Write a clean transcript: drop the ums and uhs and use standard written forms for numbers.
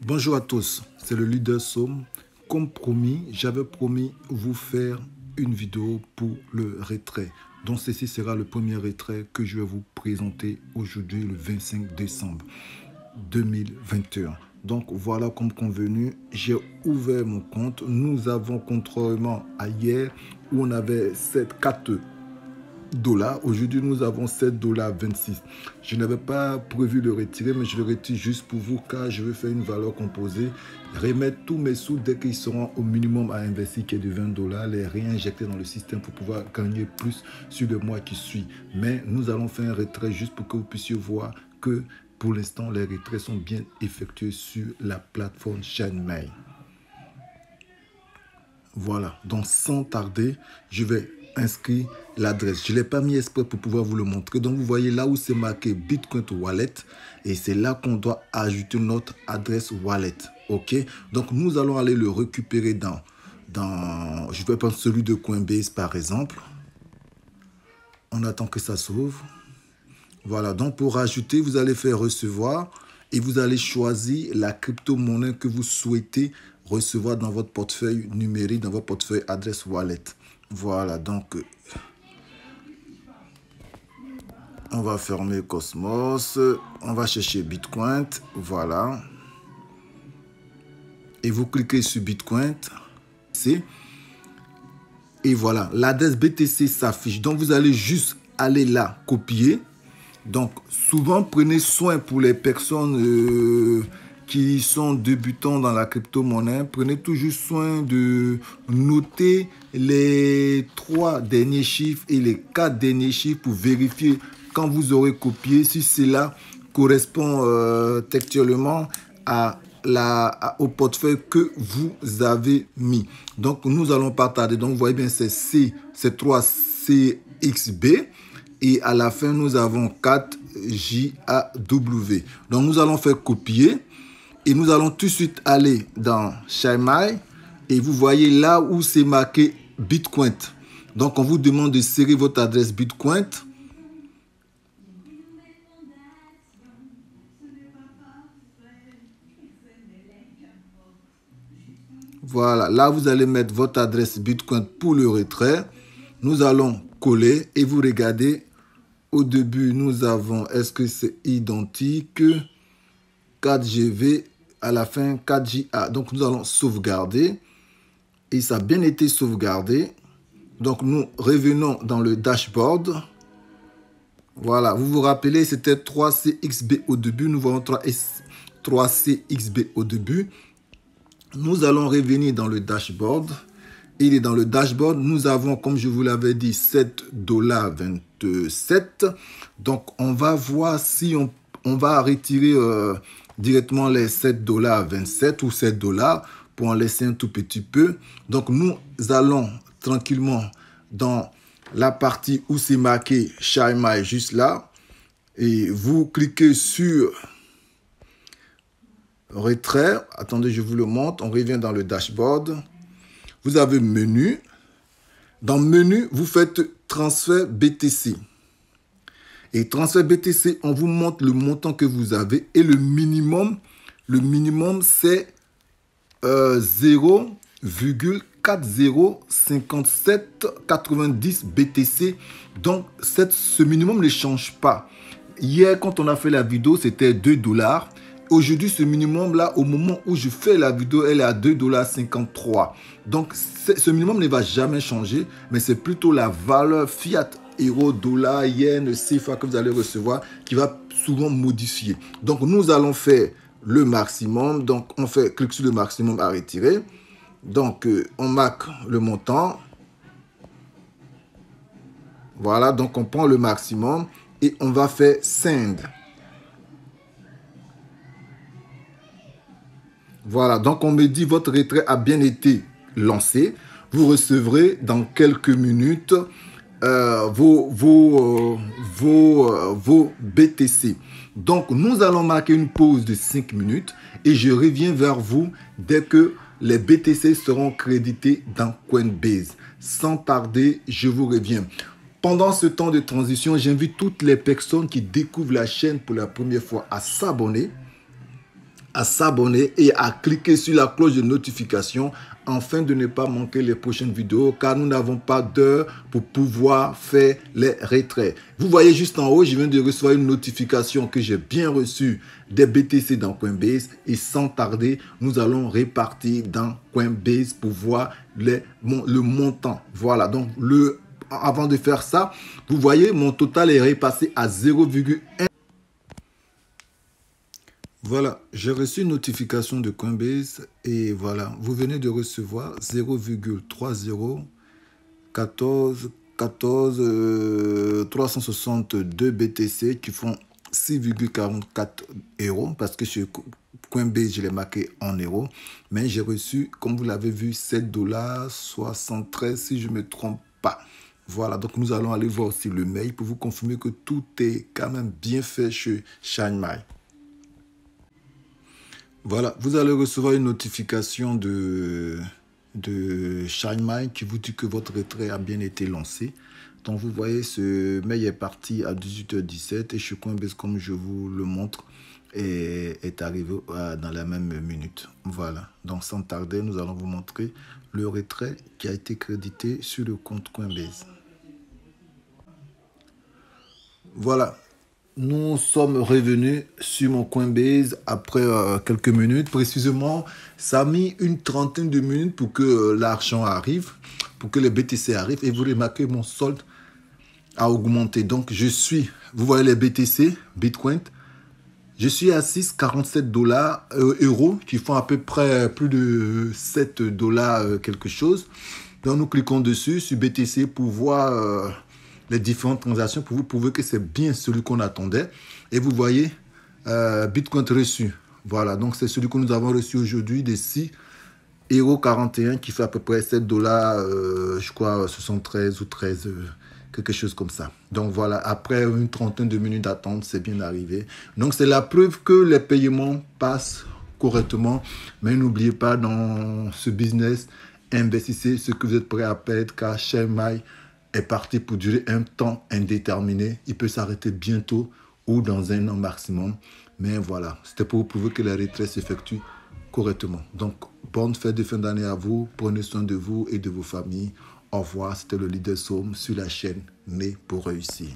Bonjour à tous, c'est le leader Somme. Comme promis, j'avais promis vous faire une vidéo pour le retrait. Donc ceci sera le premier retrait que je vais vous présenter aujourd'hui le 25 décembre 2021. Donc voilà, comme convenu, j'ai ouvert mon compte. Nous avons contrairement à hier où on avait 4 dollars. Aujourd'hui, nous avons 7,26 $. Je n'avais pas prévu de retirer, mais je le retire juste pour vous car je veux faire une valeur composée, remettre tous mes sous dès qu'ils seront au minimum à investir qui est de 20 $, les réinjecter dans le système pour pouvoir gagner plus sur le mois qui suit. Mais nous allons faire un retrait juste pour que vous puissiez voir que pour l'instant, les retraits sont bien effectués sur la plateforme ShineMy. Voilà, donc sans tarder, je vais inscrire l'adresse. Je ne l'ai pas mis exprès pour pouvoir vous le montrer. Donc vous voyez là où c'est marqué Bitcoin Wallet et c'est là qu'on doit ajouter notre adresse wallet. Ok, donc nous allons aller le récupérer dans je vais prendre celui de Coinbase par exemple. On attend que ça s'ouvre. Voilà, donc pour ajouter, vous allez faire recevoir et vous allez choisir la crypto-monnaie que vous souhaitez recevoir dans votre portefeuille numérique, dans votre portefeuille adresse wallet. Voilà, donc on va fermer Cosmos, on va chercher Bitcoin, voilà. Et vous cliquez sur Bitcoin. Et voilà, l'adresse BTC s'affiche. Donc vous allez juste aller là, copier. Donc souvent prenez soin pour les personnes qui sont débutants dans la crypto-monnaie, prenez toujours soin de noter les 3 derniers chiffres et les 4 derniers chiffres pour vérifier quand vous aurez copié si cela correspond textuellement au portefeuille que vous avez mis. Donc nous allons pas tarder. Donc vous voyez bien c'est 3CXB. Et à la fin, nous avons 4JAW. Donc, nous allons faire copier. Et nous allons tout de suite aller dans ShineMy. Et vous voyez là où c'est marqué Bitcoin. Donc, on vous demande de serrer votre adresse Bitcoin. Voilà, là, vous allez mettre votre adresse Bitcoin pour le retrait. Nous allons coller et vous regardez. Au début, nous avons, est-ce que c'est identique? 4GV, à la fin 4JA. Donc, nous allons sauvegarder. Et ça a bien été sauvegardé. Donc, nous revenons dans le dashboard. Voilà, vous vous rappelez, c'était 3CXB au début. Nous voyons 3CXB au début. Nous allons revenir dans le dashboard. Il est dans le dashboard. Nous avons, comme je vous l'avais dit, 7,27 $. Donc, on va voir si on va retirer directement les 7,27 $ ou 7 $ pour en laisser un tout petit peu. Donc, nous allons tranquillement dans la partie où c'est marqué ShineMy juste là. Et vous cliquez sur retrait. Attendez, je vous le montre. On revient dans le dashboard. Vous avez menu. Dans menu, vous faites transfert BTC. Et transfert BTC, on vous montre le montant que vous avez. Et le minimum c'est 0,405790 BTC. Donc, ce minimum ne change pas. Hier, quand on a fait la vidéo, c'était 2 $. Aujourd'hui, ce minimum-là, au moment où je fais la vidéo, elle est à 2,53 $. Donc, ce minimum ne va jamais changer, mais c'est plutôt la valeur fiat, euro, dollar, yen, CFA que vous allez recevoir qui va souvent modifier. Donc, nous allons faire le maximum. Donc, on fait clic sur le maximum à retirer. Donc, on marque le montant. Voilà, donc on prend le maximum et on va faire send. Voilà, donc on me dit votre retrait a bien été lancé. Vous recevrez dans quelques minutes vos BTC. Donc, nous allons marquer une pause de 5 minutes et je reviens vers vous dès que les BTC seront crédités dans Coinbase. Sans tarder, je vous reviens. Pendant ce temps de transition, j'invite toutes les personnes qui découvrent la chaîne pour la première fois à s'abonner, à s'abonner et à cliquer sur la cloche de notification afin de ne pas manquer les prochaines vidéos car nous n'avons pas d'heure pour pouvoir faire les retraits. Vous voyez juste en haut, je viens de recevoir une notification que j'ai bien reçue des BTC dans Coinbase et sans tarder, nous allons répartir dans Coinbase pour voir le montant. Voilà, donc avant de faire ça, vous voyez, mon total est repassé à 0,1. Voilà, j'ai reçu une notification de Coinbase et voilà, vous venez de recevoir 362 BTC qui font 6,44 euros parce que sur Coinbase, je l'ai marqué en euros. Mais j'ai reçu, comme vous l'avez vu, 7,73 $ si je ne me trompe pas. Voilà, donc nous allons aller voir aussi le mail pour vous confirmer que tout est quand même bien fait chez ShineMy. Voilà, vous allez recevoir une notification de ShineMy qui vous dit que votre retrait a bien été lancé. Donc vous voyez, ce mail est parti à 18h17 et chez Coinbase, comme je vous le montre, est arrivé dans la même minute. Voilà, donc sans tarder, nous allons vous montrer le retrait qui a été crédité sur le compte Coinbase. Voilà. Nous sommes revenus sur mon Coinbase après quelques minutes. Précisément, ça a mis une trentaine de minutes pour que l'argent arrive, pour que les BTC arrivent. Et vous remarquez, mon solde a augmenté. Donc, vous voyez les BTC, Bitcoin, je suis à 6,47 euros, qui font à peu près plus de 7 $ quelque chose. Donc, nous cliquons dessus sur BTC pour voir les différentes transactions pour vous prouver que c'est bien celui qu'on attendait. Et vous voyez, Bitcoin reçu. Voilà, donc c'est celui que nous avons reçu aujourd'hui de 6,41 € qui fait à peu près 7 $, je crois 73 ou 13, quelque chose comme ça. Donc voilà, après une trentaine de minutes d'attente, c'est bien arrivé. Donc c'est la preuve que les paiements passent correctement. Mais n'oubliez pas, dans ce business, investissez ce que vous êtes prêt à perdre car ShineMy est parti pour durer un temps indéterminé. Il peut s'arrêter bientôt ou dans un an maximum. Mais voilà, c'était pour vous prouver que les retraits s'effectuent correctement. Donc, bonne fête de fin d'année à vous. Prenez soin de vous et de vos familles. Au revoir, c'était le Leader Somme sur la chaîne Né pour réussir.